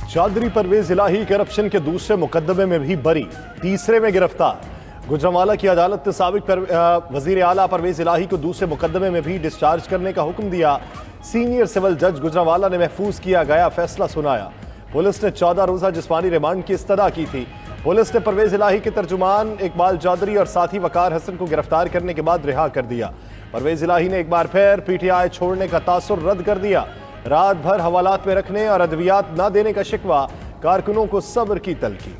चौधरी परवेज इलाही corruption के दूसरे मुकदमे में भी बरी, तीसरे में गिरफ्तार। गुजरांवाला की अदालत ने साबिक वजीर आला परवेज इलाही को दूसरे मुकदमे में भी डिस्चार्ज करने का हुक्म दिया। सीनियर सिविल जज गुजरांवाला ने महफूज किया गया फैसला सुनाया। पुलिस ने 14 रोजा जिस्मानी रिमांड की इस्तदा की थी। पुलिस ने परवेज इलाही के तर्जुमान इकबाल चौधरी और साथी वकार हसन को गिरफ्तार करने के बाद रिहा कर दिया। परवेज इलाही ने एक बार फिर पीटीआई छोड़ने का तासुर रद्द कर दिया। रात भर हवालात में रखने और अद्वियात न देने का शिकवा, कारकुनों को सब्र की तलखी।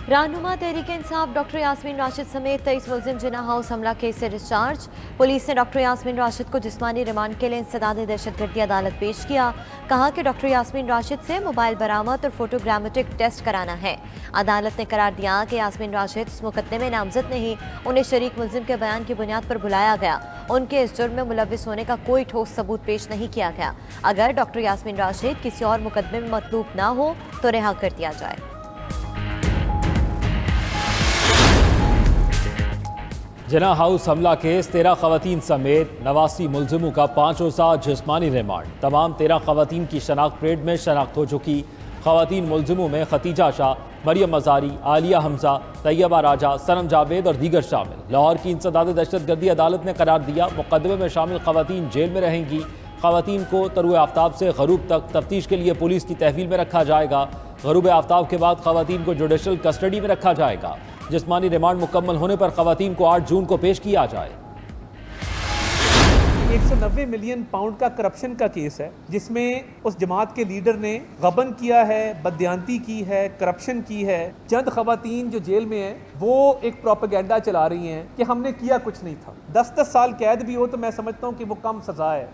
रहनुमा तहरीक-ए-इंसाफ डॉक्टर यास्मीन राशिद समेत 23 मुलजिम जिन्ना हाउस हमला केस से डिस्चार्ज। पुलिस ने डॉक्टर यास्मीन राशिद को जिस्मानी रिमांड के लिए इंसदाद दहशतगर्दी अदालत पेश किया। कहा कि डॉक्टर यास्मीन राशिद से मोबाइल बरामद और फोटोग्रामेट्रिक टेस्ट कराना है। अदालत ने करार दिया कि यास्मीन राशिद इस मुकदमे में नामजद नहीं, उन्हें शरीक मुलजिम के बयान की बुनियाद पर बुलाया गया। उनके इस जुर्म में मुलविस होने का कोई ठोस सबूत पेश नहीं किया गया। अगर डॉक्टर यास्मीन राशिद किसी और मुकदमे में मतलूब ना हो तो रिहा कर दिया जाए। जिन्ना हाउस हमला केस 13 खवातीन समेत 89 मुलजिमों का 5 रोज़ा जिस्मानी रिमांड। तमाम 13 खवातीन की शनाख्त परेड में शनाख्त हो चुकी। खवातीन मुलजिमों में खतीजा शाह, मरियम मजारी, आलिया हमजा, तैयबा राजा, सनम जावेद और दीगर शामिल। लाहौर की इंसदाद दहशतगर्दी अदालत ने करार दिया, मुकदमे में शामिल खवातीन जेल में रहेंगी। खवातीन को तरुए आफ्ताब से गरूब तक तफ्तीश के लिए पुलिस की तहवील में रखा जाएगा। गरूब आफ्ताब के बाद खवातीन को जुडिशल कस्टडी में रखा जाएगा। जिस्मानी रिमांड मुकम्मल होने पर खवातीन को 8 जून को पेश किया जाए। 190 मिलियन पाउंड का करप्शन का केस है, जिसमें उस जमात के लीडर ने गबन किया है, बदयांती की है, करप्शन की है। चंद खवातीन जो जेल में हैं वो एक प्रोपेगेंडा चला रही हैं कि हमने किया कुछ नहीं था। 10-10 साल कैद भी हो तो मैं समझता हूँ कि वो कम सजा है।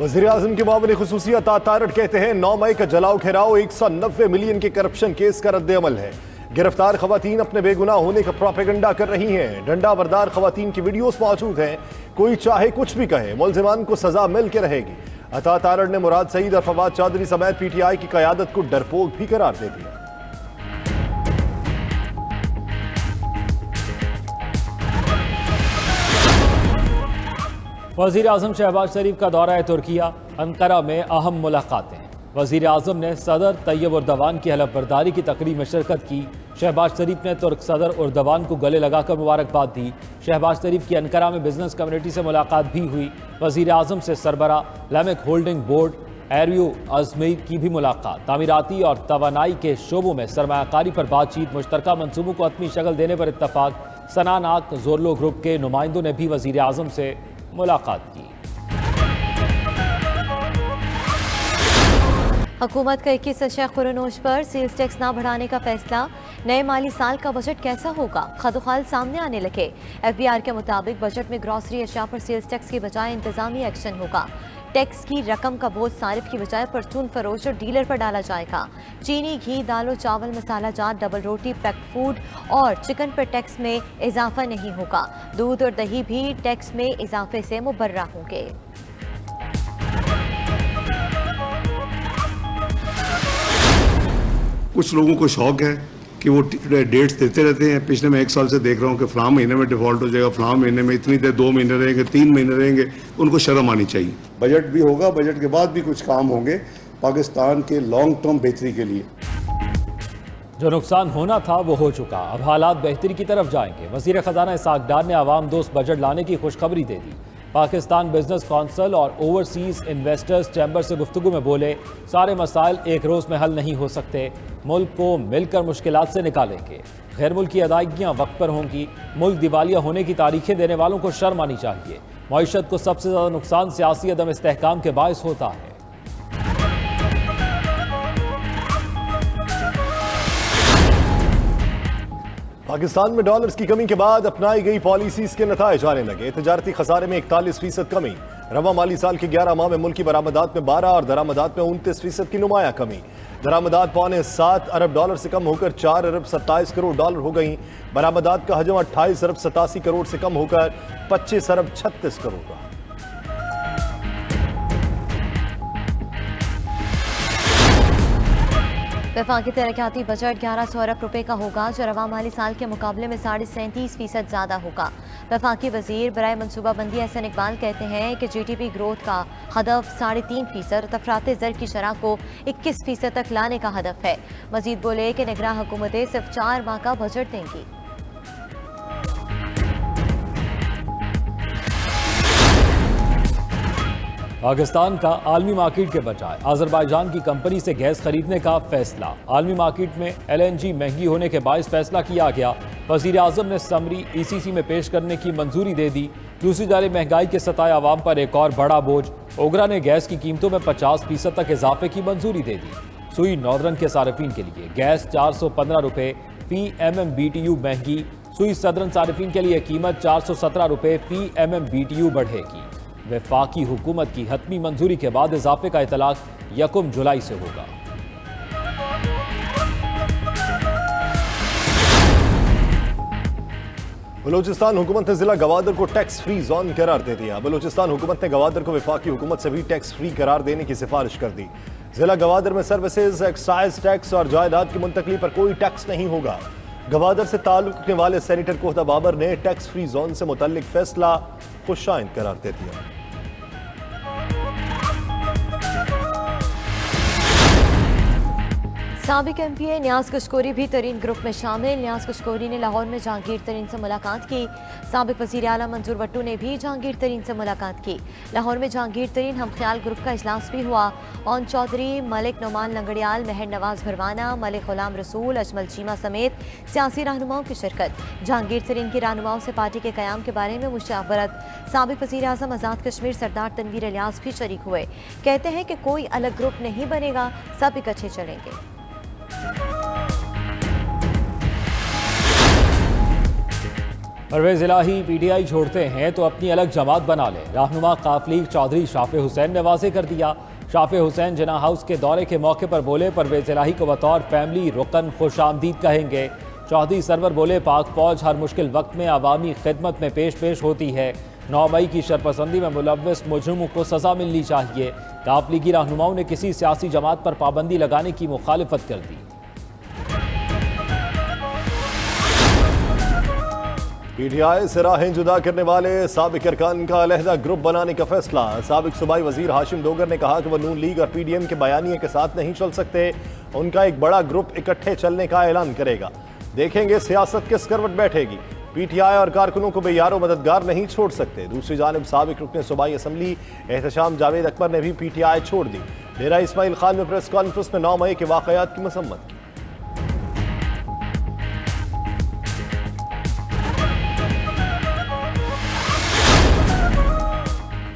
वज़ीर आज़म के मामले खुसूसी अता तारड़ कहते हैं 9 मई का जलाओ घेराव 190 मिलियन के करप्शन केस का रद्द अमल है। गिरफ्तार खवातीन अपने बेगुनाह होने का प्रोपेगेंडा कर रही हैं। डंडा बरदार खवातीन की वीडियोस मौजूद हैं। कोई चाहे कुछ भी कहे, मुलजिमान को सजा मिल के रहेगी। अता तारड़ ने मुराद सईद और फवाद चौधरी समेत पीटीआई की क़यादत को डरपोक भी करार दे दिया। वज़ीर आज़म शहबाज शरीफ का दौरा है तुर्किया। अंकारा में अहम मुलाकातें। वज़ीर आज़म ने सदर तैयब उर्दवान की हलफ बर्दारी की तकरीब में शिरकत की। शहबाज शरीफ ने तुर्क सदर उर्दवान को गले लगाकर मुबारकबाद दी। शहबाज शरीफ की अंकारा में बिजनेस कम्युनिटी से मुलाकात भी हुई। वज़ीर आज़म से सरबरा लैमिक होल्डिंग बोर्ड एरियो अजमेर की भी मुलाकात। तामीराती और तवानाई के शोबों में सरमायाकारी पर बातचीत। मुश्तरका मनसूबों को हतमी शक्ल देने पर इत्तफाक। सनानाक जोरलो ग्रुप के नुमाइंदों ने भी वज़ीर आज़म से मुलाकात की। हुकूमत का 21 अशया खुरनोश पर सेल्स टैक्स ना बढ़ाने का फैसला। नए माली साल का बजट कैसा होगा, खदोखाल सामने आने लगे। FBR के मुताबिक बजट में ग्रॉसरी अशया पर सेल्स टैक्स की बजाय इंतजामी एक्शन होगा। टैक्स की रकम का बोझ सारिफ की बजाय परचून फरोश और डीलर पर डाला जाएगा। चीनी, घी, दालों, चावल, मसाला जात, डबल रोटी, पैक्ड फूड और चिकन पर टैक्स में इजाफा नहीं होगा। दूध और दही भी टैक्स में इजाफे से मुबर्रा होंगे। कुछ लोगों को शौक है कि वो डेट्स देते रहते हैं। पिछले मैं 1 साल से देख रहा हूँ कि फलां महीने में डिफॉल्ट हो जाएगा, फलां महीने में इतनी देर, 2 महीने रहेंगे, 3 महीने रहेंगे। उनको शर्म आनी चाहिए। बजट भी होगा, बजट के बाद भी कुछ काम होंगे पाकिस्तान के लॉन्ग टर्म बेहतरी के लिए। जो नुकसान होना था वो हो चुका, अब हालात बेहतरी की तरफ जाएंगे। वज़ीर ख़जाना इसाक डार ने आवाम दोस्त बजट लाने की खुशखबरी दे दी। पाकिस्तान बिजनेस कौंसिल और ओवरसीज़ इन्वेस्टर्स चैम्बर से गुफ्तगू में बोले, सारे मसाइल एक रोज़ में हल नहीं हो सकते, मुल्क को मिलकर मुश्किलात से निकालेंगे। गैर मुल्की अदायगियाँ वक्त पर होंगी। मुल्क दिवालिया होने की तारीखें देने वालों को शर्म आनी चाहिए। मईशत को सबसे ज़्यादा नुकसान सियासी अदम इस्तेहकाम के बायस होता है। पाकिस्तान में डॉलर्स की कमी के बाद अपनाई गई पॉलिसीज के नताइज आने लगे। तजारती खसारे में 41% कमी। रवा माली साल के 11 माह में मुल्की बरामदात में 12 और दरामदात में 29% की नुमाया कमी। दरामदात $7 अरब से कम होकर 4 अरब 27 करोड़ डॉलर हो गई। बरामदात का हजम 28 अरब 87 करोड़ से कम होकर 25 अरब 36 करोड़ रहा। वफाकी तरक्याती बजट 1100 अरब रुपए का होगा, जो रवा माली साल के मुकाबले में 37.5% ज़्यादा होगा। वफाकी वजीर बराए मनसूबाबंदी एहसन इकबाल कहते हैं कि GDP ग्रोथ का हदफ 3.5%, तफराते ज़र की शरह को 21% तक लाने का हदफ है। मजीद बोले कि निगरां हुकूमतें सिर्फ 4 माह का बजट देंगी। पाकिस्तान का आलमी मार्केट के बजाय अजरबैजान की कंपनी से गैस खरीदने का फैसला। आलमी मार्केट में LNG महंगी होने के बायस फैसला किया गया। वज़ीर आज़म ने समरी ECC में पेश करने की मंजूरी दे दी। दूसरी जानिब महंगाई के सताए आवाम पर एक और बड़ा बोझ। ओगरा ने गैस की कीमतों में 50% तक इजाफे की मंजूरी दे दी। सुई नॉर्दर्न के सार्फिन के लिए गैस 415 रुपये फी MMBTU महंगी। सुई सदरन सार्फिन के लिए कीमत 417 रुपये फी MMBTU बढ़ेगी। वफाकी हुकूमत की हतमी मंजूरी के बाद इजाफे का इतलाक 1 जुलाई से होगा। बलूचिस्तान हुकूमत ने जिला गवादर को टैक्स फ्री जोन करार दे दिया। बलूचिस्तान हुकूमत ने गवादर को वफाकी हुकूमत से भी टैक्स फ्री करार देने की सिफारिश कर दी। जिला गवादर में सर्विसेज, एक्साइज टैक्स और जायदाद की मुंतकली पर कोई टैक्स नहीं होगा। गवादर से ताल्लुक रखने वाले सेनेटर कोहता बाबर ने टैक्स फ्री जोन से मुतल्लिक फैसला खुशाइंद करार दे दिया। साबिक MPA न्याज कशकोरी भी तरीन ग्रुप में शामिल। न्याज कशकोरी ने लाहौर में जहांगीर तरीन से मुलाकात की। साबिक वज़ीर आला मंजूर भट्टू ने भी जहांगीर तरीन से मुलाकात की। लाहौर में जहांगीर तरीन हम ख्याल ग्रुप का इजलास भी हुआ। ओन चौधरी, मलिक नोमान लंगड़ियाल, महर नवाज भरवाना, मलिक गुलाम रसूल, अजमल चीमा समेत सियासी रहनुमाओं की शिरकत। जहांगीर तरीन की रहनुमाओं से पार्टी के क़याम के बारे में मुशावरत। साबिक वज़ीर आज़म आज़ाद कश्मीर सरदार तनवीर इलियास भी शरीक हुए। कहते हैं कि कोई अलग ग्रुप नहीं बनेगा, सब इकट्ठे चलेंगे। परवेज इलाही PTI छोड़ते हैं तो अपनी अलग जमात बना ले। रहनुमा काफली चौधरी शाफे हुसैन ने वाज़ेह कर दिया। शाफे हुसैन जिना हाउस के दौरे के मौके पर बोले, परवेज इलाही को बतौर फैमिली रुकन खुश आमदीद कहेंगे। चौधरी सरवर बोले, पाक फौज हर मुश्किल वक्त में अवामी खिदमत में पेश होती है। 9 मई की शरपसंदी में मुलव्वस मुजरिमों को सजा मिलनी चाहिए। काफ लीगी रहनुमाओं ने किसी सियासी जमात पर पाबंदी लगाने की मुखालिफत कर दी। PTI से राहें जुदा करने वाले साबिक अरकान का अलहदा ग्रुप बनाने का फैसला। साबिक सूबाई वजीर हाशिम डोगर ने कहा कि वह नून लीग और PDM के बयानिए के साथ नहीं चल सकते। उनका एक बड़ा ग्रुप इकट्ठे चलने का ऐलान करेगा। देखेंगे सियासत किस करवट बैठेगी। PTI और कारकुनों को बेयारो मददगार नहीं छोड़ सकते। दूसरी जानिब साबिक रुकने सूबाई असम्बली एहतशाम जावेद अकबर ने भी PTI छोड़ दी। डेरा इस्माइल खान में प्रेस कॉन्फ्रेंस में 9 मई के वाकयात की मसम्मत की।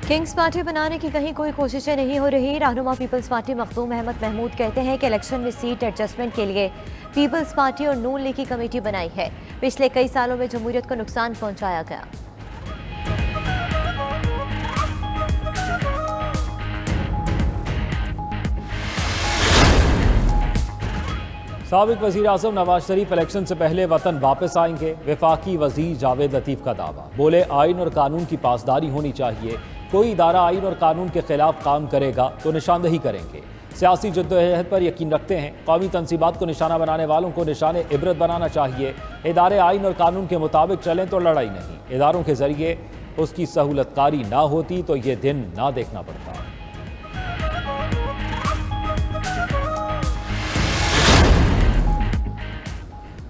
किंग्स पार्टी बनाने की कहीं कोई कोशिशें नहीं हो रही। रहनुमा पीपल्स पार्टी मखदूम अहमद महमूद कहते हैं कि इलेक्शन में सीट एडजस्टमेंट के लिए पीपल्स पार्टी और नून लीग की कमेटी बनाई है। पिछले कई सालों में जमहूरियत को नुकसान पहुंचाया गया। साबिक वज़ीर आज़म नवाज शरीफ इलेक्शन से पहले वतन वापस आएंगे। वफाकी वज़ीर जावेद लतीफ़ का दावा। बोले, आइन और कानून की पासदारी होनी चाहिए। कोई इदारा आइन और कानून के खिलाफ काम करेगा तो निशानदही करेंगे। सियासी जद्दोजहद पर यकीन रखते हैं। कौमी तनसीबात को निशाना बनाने वालों को निशान इबरत बनाना चाहिए। इदारे आइन और कानून के मुताबिक चलें तो लड़ाई नहीं। इदारों के जरिए उसकी सहूलतकारी ना होती तो ये दिन ना देखना पड़ता।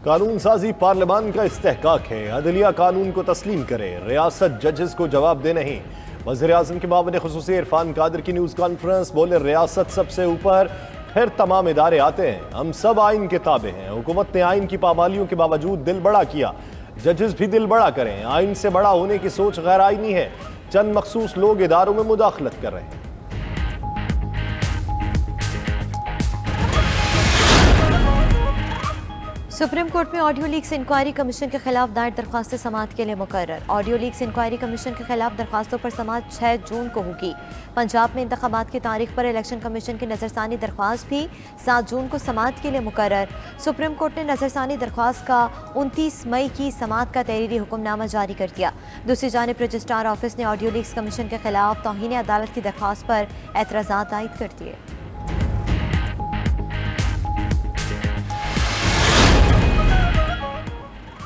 कानून साजी पार्लियामान का इस्तेहकाक है। अदलिया कानून को तस्लीम करे, रियासत जजेस को जवाब दे नहीं। वज़ीर आज़म के मामले खुसूसी इरफान कादर की न्यूज़ कॉन्फ्रेंस। बोले, रियासत सबसे ऊपर, फिर तमाम इदारे आते हैं। हम सब आइन के ताबे हैं। हुकूमत ने आइन की पाबंदियों के बावजूद दिल बड़ा किया। जजेस भी दिल बड़ा करें। आइन से बड़ा होने की सोच गैर आइनी है। चंद मखसूस लोग इदारों में मुदाखलत कर रहे हैं। सुप्रीम कोर्ट में ऑडियो लीक्स इंक्वायरी कमीशन के खिलाफ दायर दरख्वास्तें समाअत के लिए मुकर्रर। ऑडियो लीक्स इंक्वायरी कमीशन के खिलाफ दरख्वास्तों पर समाअत 6 जून को होगी। पंजाब में इंतखाबात की तारीख पर इलेक्शन कमीशन की नजरसानी दरख्वास्त भी 7 जून को समाअत के लिए मुकर्रर। सुप्रीम कोर्ट ने नजरसानी दरख्वास्त का 29 मई की समाअत का तहरीरी हुक्मनामा जारी कर दिया। दूसरी जानिब रजिस्ट्रार ऑफिस ने ऑडियो लीक्स कमीशन के खिलाफ तौहीन अदालत की दरख्वास्त पर एतराज़ात आयद कर दिए।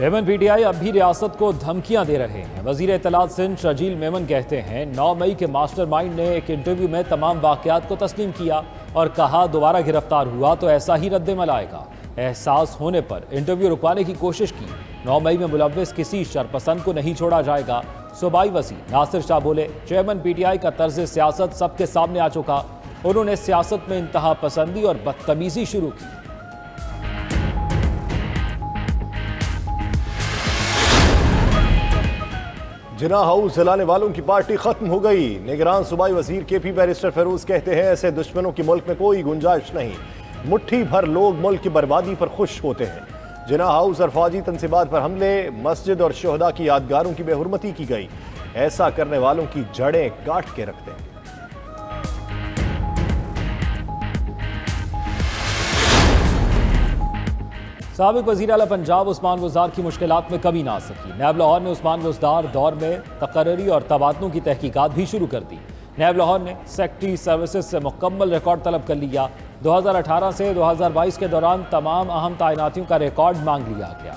मेमन पीटीआई अब भी रियासत को धमकियां दे रहे हैं। वजीर इत्तलात सिंध शजील मेमन कहते हैं 9 मई के मास्टरमाइंड ने एक इंटरव्यू में तमाम वाकयात को तस्लीम किया और कहा दोबारा गिरफ्तार हुआ तो ऐसा ही रद्देमल आएगा। एहसास होने पर इंटरव्यू रुकवाने की कोशिश की। 9 मई में मुलव्विस किसी शरपसंद को नहीं छोड़ा जाएगा। सूबाई वज़ीर नासिर शाह बोले चेयरमैन पीटीआई का तर्ज सियासत सबके सामने आ चुका। उन्होंने सियासत में इंतहा पसंदी और बदतमीजी शुरू की। जिना हाउस जलाने वालों की पार्टी खत्म हो गई। निगरान सूबाई वजीर केपी बैरिस्टर फेरोज कहते हैं ऐसे दुश्मनों की मुल्क में कोई गुंजाइश नहीं। मुट्ठी भर लोग मुल्क की बर्बादी पर खुश होते हैं। जिना हाउस और फौजी तंसीबात पर हमले, मस्जिद और शोहदा की यादगारों की बेहुरमती की गई। ऐसा करने वालों की जड़ें काट के रख देंगे। साबिक वज़ीर आला पंजाब उस्मान बुज़दार की मुश्किलात में कमी ना आ सकी। नैब लाहौर ने उस्मान बुज़दार दौर में तकर्री और तबादलों की तहकीकात भी शुरू कर दी। नैब लाहौर ने सेक्रेटरी सर्विसेज से मुकम्मल रिकॉर्ड तलब कर लिया। 2018 से 2022 के दौरान तमाम अहम तैनातियों का रिकॉर्ड मांग लिया गया।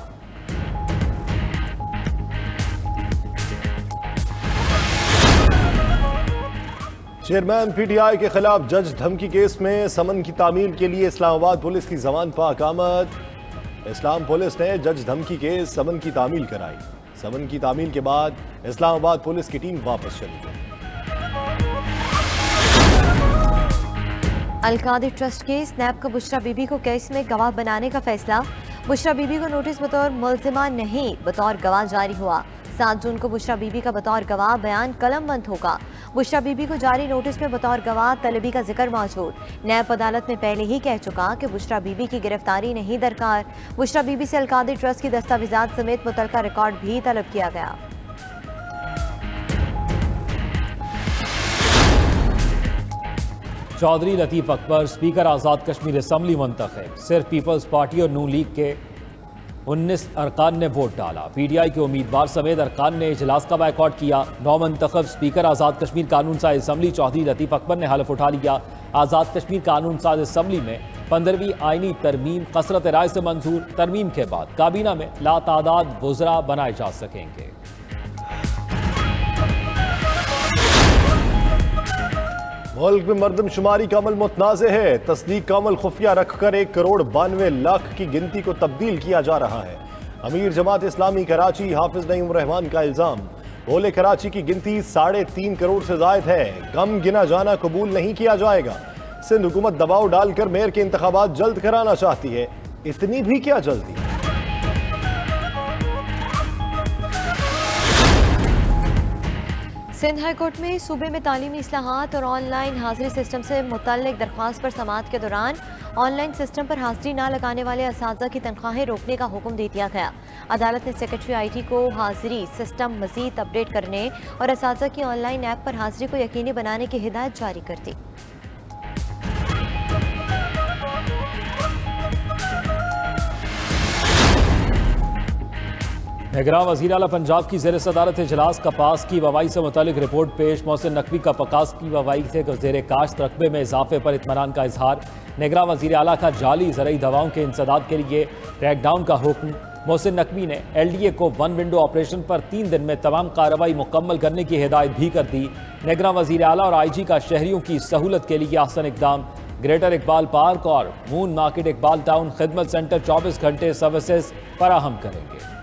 चेयरमैन पीटीआई के खिलाफ जज धमकी केस में समन की तामील के लिए इस्लामाबाद पुलिस की जमान पाक आमद। इस्लाम पुलिस ने जज धमकी केस समन की तामील कराई। समन की तामील के बाद इस्लामाबाद पुलिस की टीम वापस चली गई। अलकादी ट्रस्ट केस, नैब का बुशरा बीबी को केस में गवाह बनाने का फैसला। बुशरा बीबी को नोटिस बतौर मुल्जिमा नहीं बतौर गवाह जारी हुआ। 7 जून को बुशरा बीबी का बतौर गवाह बयान कलमबंद होगा। बुशरा बीबी को जारी नोटिस में बतौर गवाह तलबी का जिक्र मौजूद। नैब अदालत में पहले ही कह चुका कि बुशरा बीबी की गिरफ्तारी नहीं दरकार। बुशरा बीबी से अलकादी ट्रस्ट की दस्तावेजात समेत मुतलका रिकॉर्ड भी तलब किया गया। चौधरी लतीफ अकबर स्पीकर आज़ाद कश्मीर असम्बली मुंतखब। सिर्फ पीपल्स पार्टी और नून लीग के 19 अरकान ने वोट डाला। पीटीआई के उम्मीदवार समेत अरकान ने इजलास का बायकॉट किया। नौ मुंतखब स्पीकर आज़ाद कश्मीर कानून साज असम्बली चौधरी लतीफ अकबर ने हलफ उठा लिया। आज़ाद कश्मीर कानून साज असम्बली में 15वीं आइनी तरमीम कसरत राय से मंजूर। तरमीम के बाद काबीना में लातादाद वुज़रा बनाए जा सकेंगे। मुल्क में मरदमशुमारी का अमल मुतनाज़ है। तस्दीक का अमल खुफिया रखकर 1,92,00,000 की गिनती को तब्दील किया जा रहा है। अमीर जमात इस्लामी कराची हाफिज नईम रहमान का इल्जाम, बोले कराची की गिनती 3.5 करोड़ से जायद है। कम गिना जाना कबूल नहीं किया जाएगा। सिंध हुकूमत दबाव डालकर मेयर के इंतखाबात जल्द कराना चाहती है। इतनी भी क्या जल्दी? सिंध हाई कोर्ट में सूबे में तालीमी इस्लाहात और ऑनलाइन हाजिरी सिस्टम से मुतल्लिक दरख्वास्त पर समाअत के दौरान ऑनलाइन सिस्टम पर हाजिरी ना लगाने वाले असातिज़ा की तनख्वाहें रोकने का हुक्म दे दिया गया। अदालत ने सेक्रेटरी IT को हाजिरी सिस्टम मजीद अपडेट करने और असातिज़ा की ऑनलाइन ऐप पर हाजिरी को यकीनी बनाने की हिदायत जारी कर दी। निगरान वज़ीर आला पंजाब की ज़ेर सदारत इजलास कपास की वबाई से मुतालिक रिपोर्ट पेश। मोहसिन नकवी का कपास की वबाई से ज़ेर काश्त रकबे में इजाफे पर इत्मीनान का इजहार। निगरान वज़ीर आला का जाली ज़रई दवाओं के इंसदाद के लिए क्रैकडाउन का हुक्म। मोहसिन नकवी ने LDA को 1 विंडो ऑपरेशन पर 3 दिन में तमाम कार्रवाई मुकम्मल करने की हिदायत भी कर दी। निगरान वज़ीर आला और IG का शहरियों की सहूलत के लिए आसान इकदाम। ग्रेटर इकबाल पार्क और मून मार्केट इकबाल टाउन खिदमत सेंटर 24 घंटे सर्विसेज फराहम करेंगे।